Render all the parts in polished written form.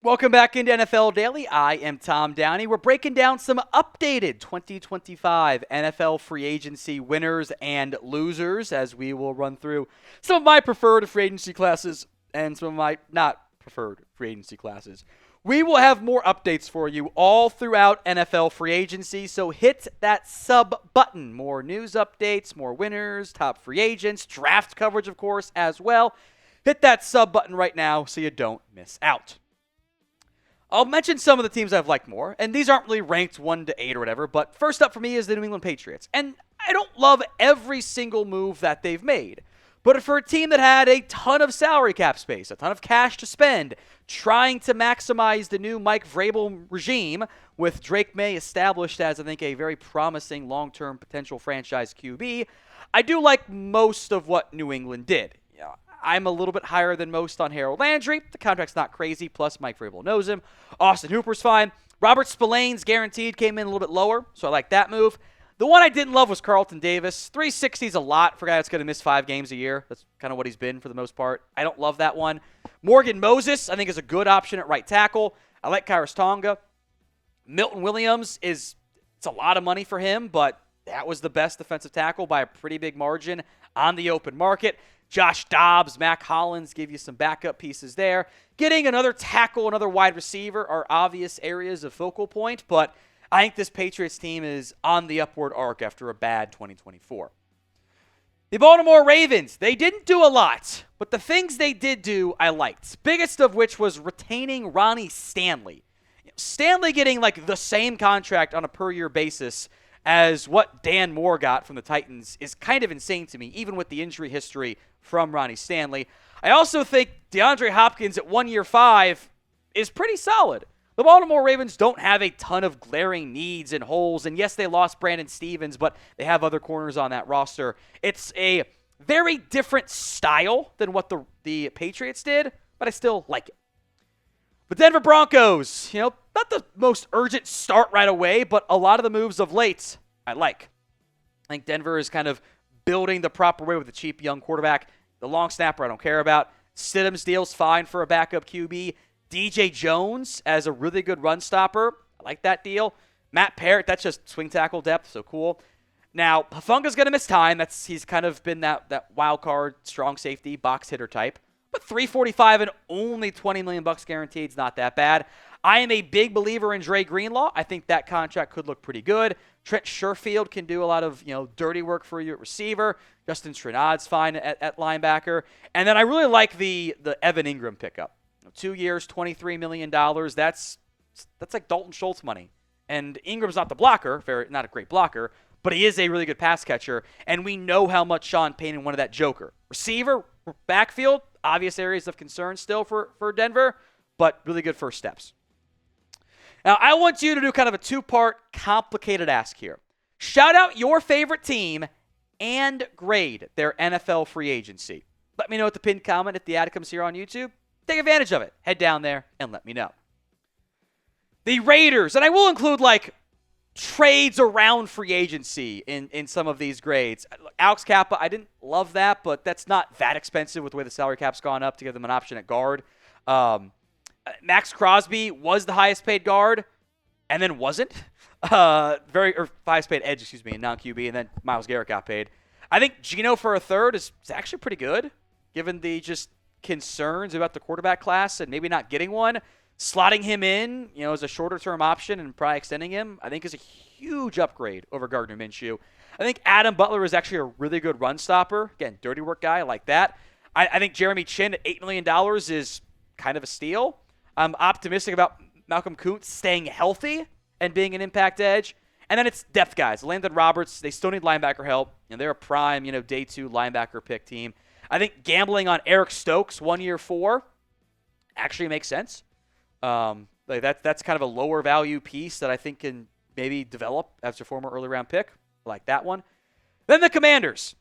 Welcome back into NFL Daily. I am Tom Downey. We're breaking down some updated 2025 NFL free agency winners and losers as we will run through some of my preferred free agency classes and some of my not preferred free agency classes. We will have more updates for you all throughout NFL free agency, so hit that sub button. More news updates, more winners, top free agents, draft coverage, of course, as well. Hit that sub button right now so you don't miss out. I'll mention some of the teams I've liked more, and these aren't really ranked 1 to 8 or whatever, but first up for me is the New England Patriots. And I don't love every single move that they've made, but for a team that had a ton of salary cap space, a ton of cash to spend, trying to maximize the new Mike Vrabel regime with Drake May established as, I think, a very promising long-term potential franchise QB, I do like most of what New England did. I'm a little bit higher than most on Harold Landry. The contract's not crazy, plus Mike Vrabel knows him. Austin Hooper's fine. Robert Spillane's guaranteed came in a little bit lower, so I like that move. The one I didn't love was Carlton Davis. 360 is a lot for a guy that's going to miss 5 games a year. That's kind of what he's been for the most part. I don't love that one. Morgan Moses, I think, is a good option at right tackle. I like Kaiir Tonga. Milton Williams it's a lot of money for him, but that was the best defensive tackle by a pretty big margin on the open market. Josh Dobbs, Mac Hollins give you some backup pieces there. Getting another tackle, another wide receiver are obvious areas of focal point, but I think this Patriots team is on the upward arc after a bad 2024. The Baltimore Ravens, they didn't do a lot, but the things they did do, I liked. Biggest of which was retaining Ronnie Stanley. Stanley getting like the same contract on a per-year basis as what Dan Moore got from the Titans is kind of insane to me, even with the injury history from Ronnie Stanley. I also think DeAndre Hopkins at 1 year 5 is pretty solid. The Baltimore Ravens don't have a ton of glaring needs and holes, and yes, they lost Brandon Stevens, but they have other corners on that roster. It's a very different style than what the Patriots did, but I still like it. But Denver Broncos, not the most urgent start right away, but a lot of the moves of late I like. I think Denver is kind of building the proper way with a cheap young quarterback. The long snapper I don't care about. Stidham's deal's fine for a backup QB. DJ Jones as a really good run stopper. I like that deal. Matt Parrott, that's just swing tackle depth, so cool. Now, Hufunga's going to miss time. He's kind of been that wild card, strong safety, box hitter type. But $345 and only $20 million guaranteed is not that bad. I am a big believer in Dre Greenlaw. I think that contract could look pretty good. Trent Sherfield can do a lot of dirty work for you at receiver. Justin Strinad's fine at linebacker. And then I really like the Evan Ingram pickup. 2 years, $23 million. That's like Dalton Schultz money. And Ingram's not the blocker, not a great blocker, but he is a really good pass catcher. And we know how much Sean Payton wanted that joker. Receiver, backfield, obvious areas of concern still for Denver, but really good first steps. Now, I want you to do kind of a 2-part complicated ask here. Shout out your favorite team and grade their NFL free agency. Let me know at the pinned comment if the ad comes here on YouTube. Take advantage of it. Head down there and let me know. The Raiders, and I will include trades around free agency in some of these grades. Alex Kappa, I didn't love that, but that's not that expensive with the way the salary cap's gone up to give them an option at guard. Max Crosby was the highest paid guard and then wasn't. Highest paid edge, and non-QB, and then Myles Garrett got paid. I think Geno for a third is actually pretty good, given the just concerns about the quarterback class and maybe not getting one. Slotting him in, as a shorter-term option and probably extending him, I think is a huge upgrade over Gardner Minshew. I think Adam Butler is actually a really good run stopper. Again, dirty work guy, I like that. I think Jeremy Chin at $8 million is kind of a steal. I'm optimistic about Malcolm Kuntz staying healthy and being an impact edge. And then it's depth guys. Landon Roberts, they still need linebacker help, and they're a prime, day 2 linebacker pick team. I think gambling on Eric Stokes, 1 year 4, actually makes sense. That's kind of a lower value piece that I think can maybe develop as a former early round pick. I like that one. Then the Commanders.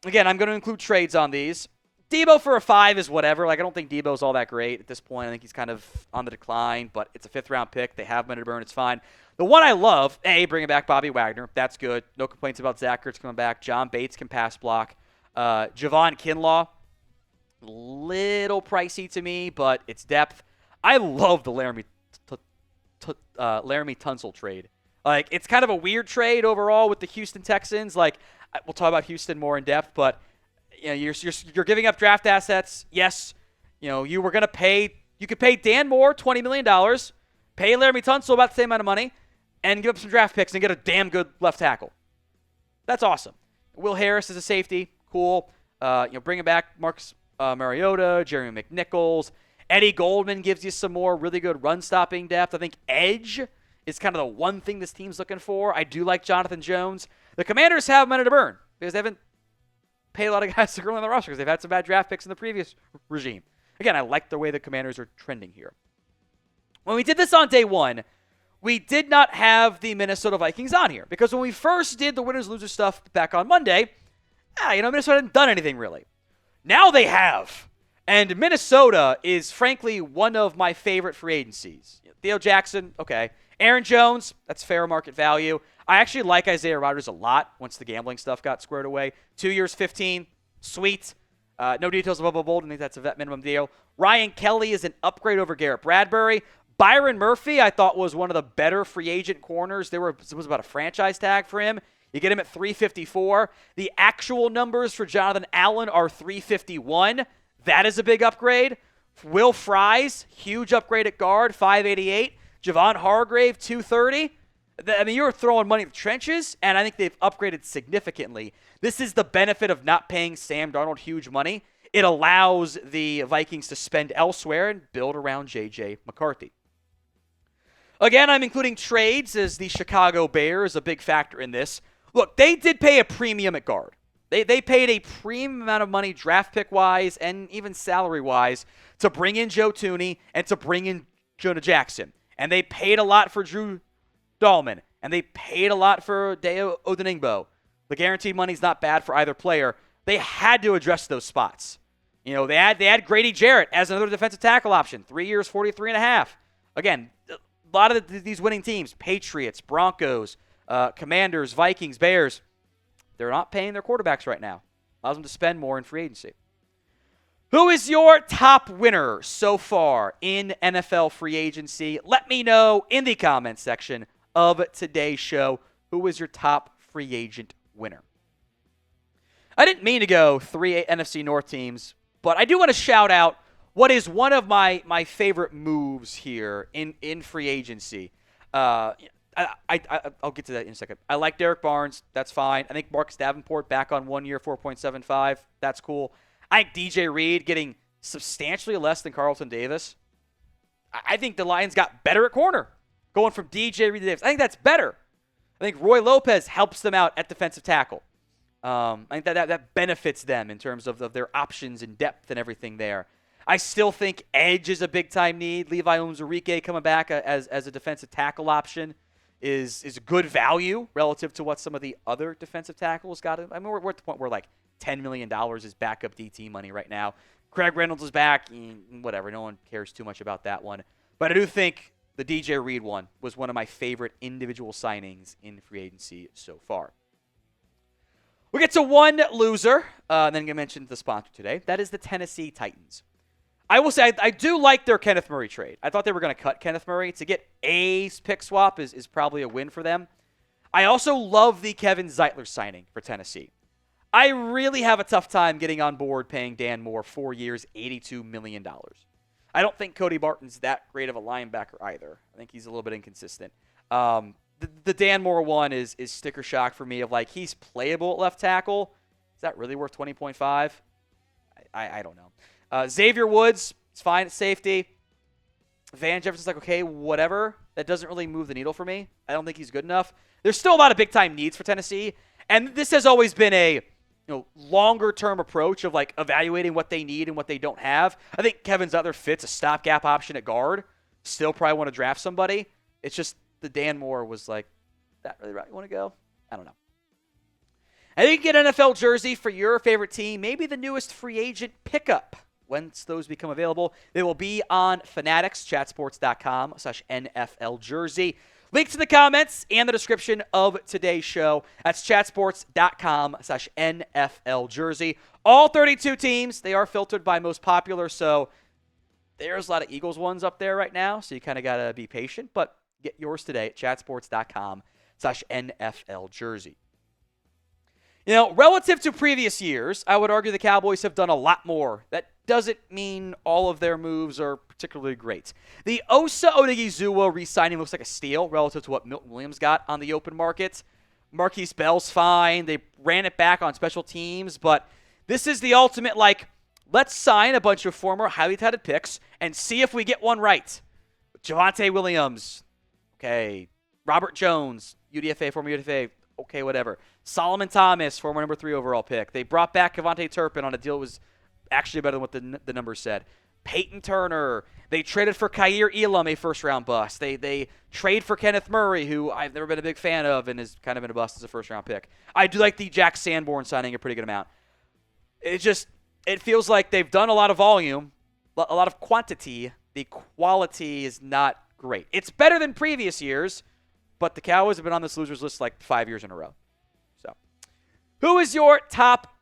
Again, I'm going to include trades on these. Debo for a 5 is whatever. I don't think Debo's all that great at this point. I think he's kind of on the decline, but it's a 5th-round pick. They have money to burn. It's fine. The one I love, bringing back Bobby Wagner. That's good. No complaints about Zach Ertz coming back. John Bates can pass block. Javon Kinlaw, little pricey to me, but it's depth. I love the Laramie Tunsil trade. Like, it's kind of a weird trade overall with the Houston Texans. Like, we'll talk about Houston more in depth, but you're giving up draft assets. Yes, you were going to pay. You could pay Dan Moore $20 million, pay Laramie Tunsil about the same amount of money, and give up some draft picks and get a damn good left tackle. That's awesome. Will Harris is a safety. Cool. Bringing back Marcus Mariota, Jeremy McNichols. Eddie Goldman gives you some more really good run-stopping depth. I think edge is kind of the one thing this team's looking for. I do like Jonathan Jones. The Commanders have money to burn because they haven't paid a lot of guys to grow on the roster because they've had some bad draft picks in the previous regime. Again, I like the way the Commanders are trending here. When we did this on day one, we did not have the Minnesota Vikings on here because when we first did the winners-losers stuff back on Monday, Minnesota hadn't done anything really. Now they have. And Minnesota is, frankly, one of my favorite free agencies. Theo Jackson, okay. Aaron Jones, that's fair market value. I actually like Isaiah Rodgers a lot once the gambling stuff got squared away. 2 years, 15, sweet. No details above a bold. I think that's a vet minimum deal. Ryan Kelly is an upgrade over Garrett Bradbury. Byron Murphy, I thought, was one of the better free agent corners. There was about a franchise tag for him. You get him at $354. The actual numbers for Jonathan Allen are $351. That is a big upgrade. Will Fries, huge upgrade at guard, $588. Javon Hargrave, $230. You're throwing money in the trenches, and I think they've upgraded significantly. This is the benefit of not paying Sam Darnold huge money. It allows the Vikings to spend elsewhere and build around J.J. McCarthy. Again, I'm including trades as the Chicago Bears, a big factor in this. Look, they did pay a premium at guard. They paid a premium amount of money draft pick-wise and even salary-wise to bring in Joe Thuney and to bring in Jonah Jackson. And they paid a lot for Drew Dahlman. And they paid a lot for Deo Odenigbo. The guaranteed money's not bad for either player. They had to address those spots. They had Grady Jarrett as another defensive tackle option. 3 years, 43.5. Again, a lot of these winning teams, Patriots, Broncos, Commanders, Vikings, Bears, they're not paying their quarterbacks right now. Allows them to spend more in free agency. Who is your top winner so far in NFL free agency? Let me know in the comments section of today's show. Who is your top free agent winner? I didn't mean to go 3 NFC North teams, but I do want to shout out what is one of my favorite moves here in free agency. I'll get to that in a second. I like Derek Barnes. That's fine. I think Marcus Davenport back on 1 year, 4.75. That's cool. I think DJ Reed getting substantially less than Carlton Davis. I think the Lions got better at corner going from DJ Reed to Davis. I think that's better. I think Roy Lopez helps them out at defensive tackle. I think that benefits them in terms of their options and depth and everything there. I still think edge is a big-time need. Levi Onwuzurike coming back as a defensive tackle option is good value relative to what some of the other defensive tackles got. I mean, we're at the point where like $10 million is backup DT money right now. Craig Reynolds is back. Whatever. No one cares too much about that one. But I do think the DJ Reed one was one of my favorite individual signings in free agency so far. We get to one loser, and then I'm going to mention the sponsor today. That is the Tennessee Titans. I will say I do like their Kenneth Murray trade. I thought they were going to cut Kenneth Murray. To get a pick swap is probably a win for them. I also love the Kevin Zeitler signing for Tennessee. I really have a tough time getting on board paying Dan Moore 4 years, $82 million. I don't think Cody Barton's that great of a linebacker either. I think he's a little bit inconsistent. The Dan Moore one is sticker shock for me of like he's playable at left tackle. Is that really worth 20.5? I don't know. Xavier Woods, it's fine at safety. Van Jefferson's like, okay, whatever. That doesn't really move the needle for me. I don't think he's good enough. There's still a lot of big-time needs for Tennessee, and this has always been a longer-term approach of like evaluating what they need and what they don't have. I think Kevin Zeitler fits a stopgap option at guard. Still probably want to draft somebody. It's just the Dan Moore was like, that really right? You want to go? I don't know. I think you get an NFL jersey for your favorite team, maybe the newest free agent pickup. Once those become available, they will be on Fanatics, chatsports.com/NFL jersey. Link to the comments and the description of today's show. That's chatsports.com/NFL jersey. All 32 teams, they are filtered by most popular, so There's a lot of Eagles ones up there right now, so you kind of got to be patient. But get yours today at chatsports.com/NFL jersey. Relative to previous years, I would argue the Cowboys have done a lot more. That doesn't mean all of their moves are particularly great. The Osa Odighizuwa re-signing looks like a steal relative to what Milton Williams got on the open market. Marquise Bell's fine. They ran it back on special teams, but this is the ultimate, let's sign a bunch of former highly touted picks and see if we get one right. Javonte Williams, okay. Robert Jones, UDFA, former UDFA, okay, whatever. Solomon Thomas, former number 3 overall pick. They brought back Kevontae Turpin on a deal that was actually better than what the numbers said. Peyton Turner. They traded for Kaiir Elam, a first-round bust. They trade for Kenneth Murray, who I've never been a big fan of and has kind of been a bust as a first-round pick. I do like the Jack Sanborn signing a pretty good amount. It feels like they've done a lot of volume, a lot of quantity. The quality is not great. It's better than previous years, but the Cowboys have been on this losers list 5 years in a row. So, who is your top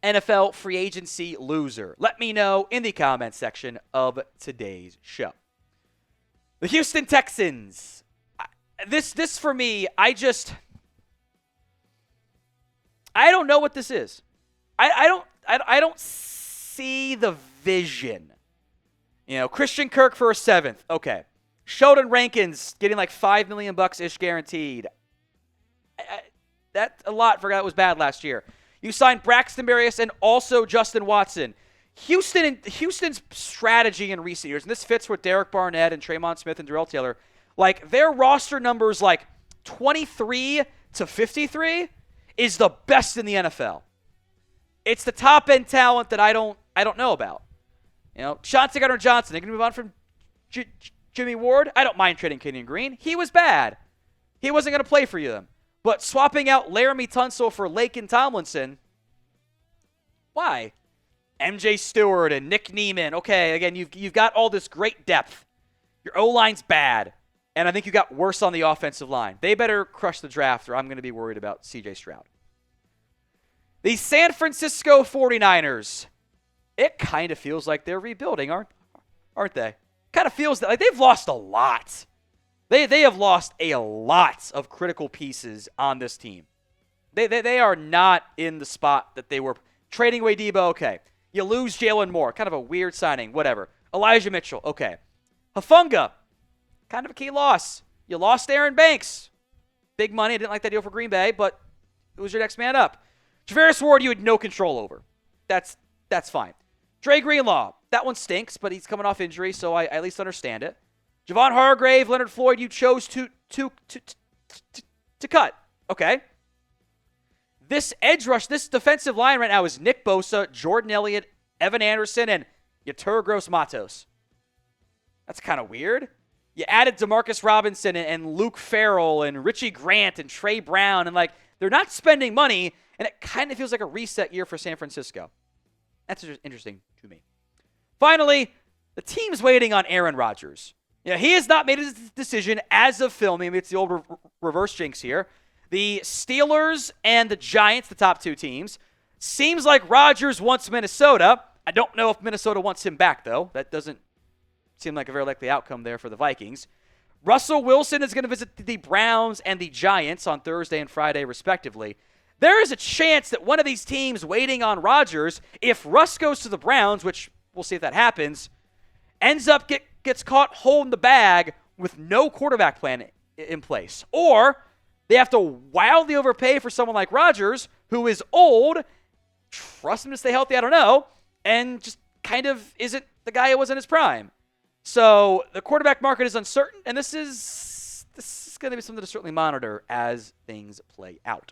NFL free agency loser? Let me know in the comments section of today's show. The Houston Texans. This for me, I don't know what this is. I don't see the vision. Christian Kirk for a 7th. Okay. Sheldon Rankins getting $5 million ish guaranteed. That's a lot for a guy that was bad last year. You signed Braxton Berrios and also Justin Watson. Houston's strategy in recent years, and this fits with Derek Barnett and Traymon Smith and Darrell Taylor, their roster numbers 23 to 53 is the best in the NFL. It's the top-end talent that I don't know about. Chauncey Gardner-Johnson, they're going to move on from Jimmy Ward. I don't mind trading Kenyon Green. He was bad. He wasn't going to play for you. But swapping out Laramie Tunsil for Laken Tomlinson, why? MJ Stewart and Nick Neiman. Okay, again, you've got all this great depth. Your O-line's bad, and I think you got worse on the offensive line. They better crush the draft, or I'm going to be worried about C.J. Stroud. The San Francisco 49ers. It kind of feels like they're rebuilding, aren't they? Kind of feels that they've lost a lot. They have lost a lot of critical pieces on this team. They are not in the spot that they were. Trading away Debo, okay. You lose Jalen Moore, kind of a weird signing, whatever. Elijah Mitchell, okay. Hufanga, kind of a key loss. You lost Aaron Banks. Big money. I didn't like that deal for Green Bay, but it was your next man up. Javarius Ward, you had no control over. That's fine. Dre Greenlaw, that one stinks, but he's coming off injury, so I at least understand it. Javon Hargrave, Leonard Floyd, you chose to cut. Okay. This edge rush, this defensive line right now is Nick Bosa, Jordan Elliott, Evan Anderson, and Yetur Gross-Matos. That's kind of weird. You added Demarcus Robinson and Luke Farrell and Richie Grant and Trey Brown, and they're not spending money, and it kind of feels like a reset year for San Francisco. That's interesting to me. Finally, the team's waiting on Aaron Rodgers. He has not made a decision as of filming. It's the old reverse jinx here. The Steelers and the Giants, the top 2 teams. Seems like Rodgers wants Minnesota. I don't know if Minnesota wants him back, though. That doesn't seem like a very likely outcome there for the Vikings. Russell Wilson is going to visit the Browns and the Giants on Thursday and Friday, respectively. There is a chance that one of these teams waiting on Rodgers, if Russ goes to the Browns, which we'll see if that happens, ends up gets caught holding the bag with no quarterback plan in place. Or they have to wildly overpay for someone like Rodgers, who is old, trust him to stay healthy, I don't know, and just kind of isn't the guy who was in his prime. So the quarterback market is uncertain, and this is going to be something to certainly monitor as things play out.